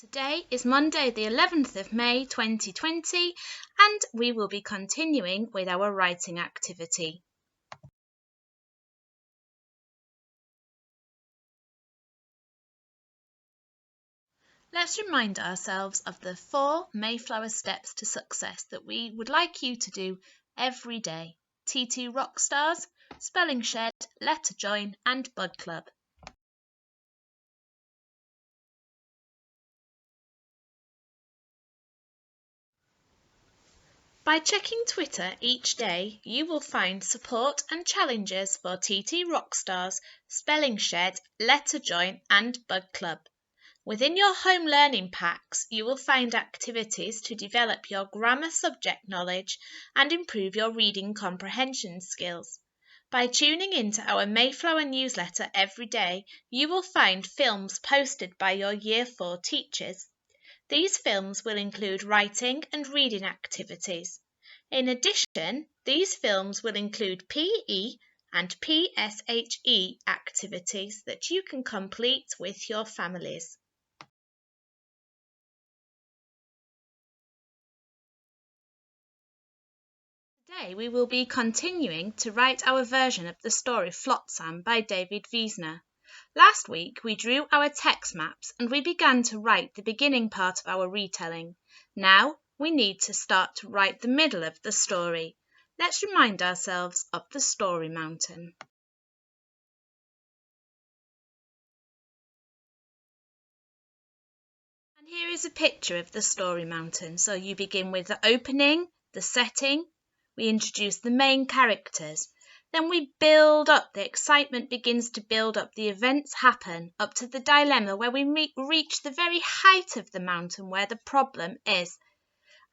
Today is Monday the 11th of May 2020 and we will be continuing with our writing activity. Let's remind ourselves of the 4 Mayflower steps to success that we would like you to do every day. TT Rockstars, Spelling Shed, Letter Join and Bud Club. By checking Twitter each day, you will find support and challenges for TT Rockstars, Spelling Shed, Letter Join and Bud Club. Within your home learning packs, you will find activities to develop your grammar subject knowledge and improve your reading comprehension skills. By tuning into our Mayflower newsletter every day, you will find films posted by your Year 4 teachers. These films will include writing and reading activities. In addition, these films will include PE and PSHE activities that you can complete with your families. Today we will be continuing to write our version of the story Flotsam by David Wiesner. Last week we drew our text maps and we began to write the beginning part of our retelling. Now we need to start to write the middle of the story. Let's remind ourselves of the story mountain. And here is a picture of the story mountain. So you begin with the opening, the setting. We introduce the main characters. Then we build up, the excitement begins to build up, the events happen up to the dilemma where we reach the very height of the mountain where the problem is.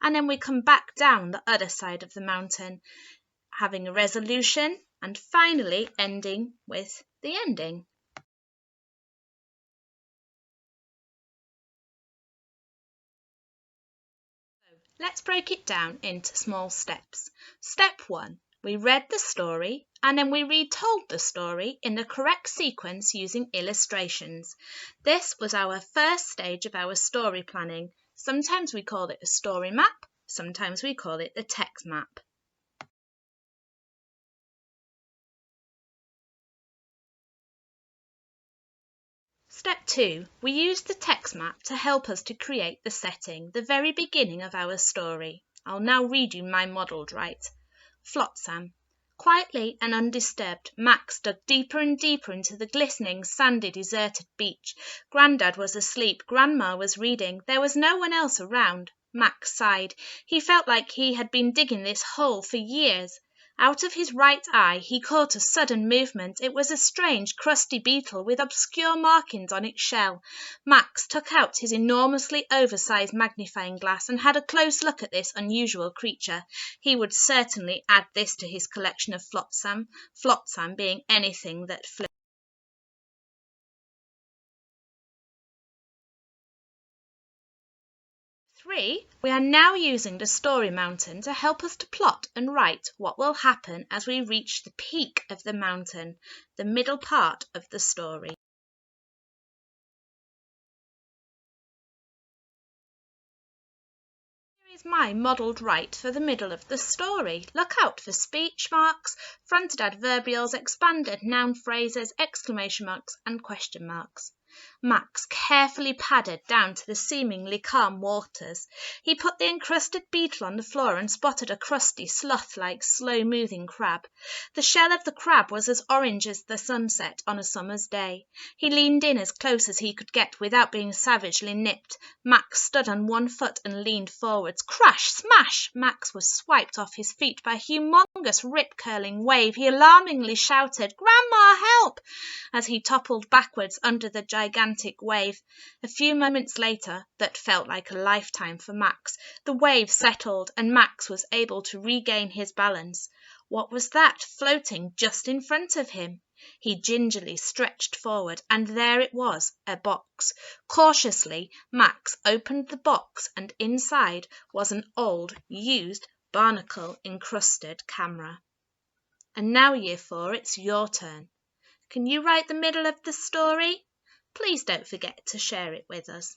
And then we come back down the other side of the mountain, having a resolution and finally ending with the ending. Let's break it down into small steps. Step 1. We read the story and then we retold the story in the correct sequence using illustrations. This was our first stage of our story planning. Sometimes we call it a story map, sometimes we call it the text map. Step 2. We used the text map to help us to create the setting, the very beginning of our story. I'll now read you my modelled right. Flotsam. Quietly and undisturbed, Max dug deeper and deeper into the glistening, sandy, deserted beach. Grandad was asleep. Grandma was reading. There was no one else around. Max sighed. He felt like he had been digging this hole for years. Out of his right eye he caught a sudden movement. It was a strange, crusty beetle with obscure markings on its shell. Max took out his enormously oversized magnifying glass and had a close look at this unusual creature. He would certainly add this to his collection of flotsam, flotsam being anything that flew. 3. We are now using the story mountain to help us to plot and write what will happen as we reach the peak of the mountain, the middle part of the story. Here is my modelled right for the middle of the story. Look out for speech marks, fronted adverbials, expanded noun phrases, exclamation marks and question marks. Max carefully padded down to the seemingly calm waters. He put the encrusted beetle on the floor and spotted a crusty, sloth-like, slow-moving crab. The shell of the crab was as orange as the sunset on a summer's day. He leaned in as close as he could get without being savagely nipped. Max stood on one foot and leaned forwards. Crash! Smash! Max was swiped off his feet by a humongous, rip-curling wave. He alarmingly shouted, "Grandma, help!" as he toppled backwards under the gigantic wave. A few moments later, that felt like a lifetime for Max, the wave settled and Max was able to regain his balance. What was that floating just in front of him? He gingerly stretched forward and there it was, a box. Cautiously, Max opened the box and inside was an old, used, barnacle-encrusted camera. And now, Year 4, it's your turn. Can you write the middle of the story? Please don't forget to share it with us.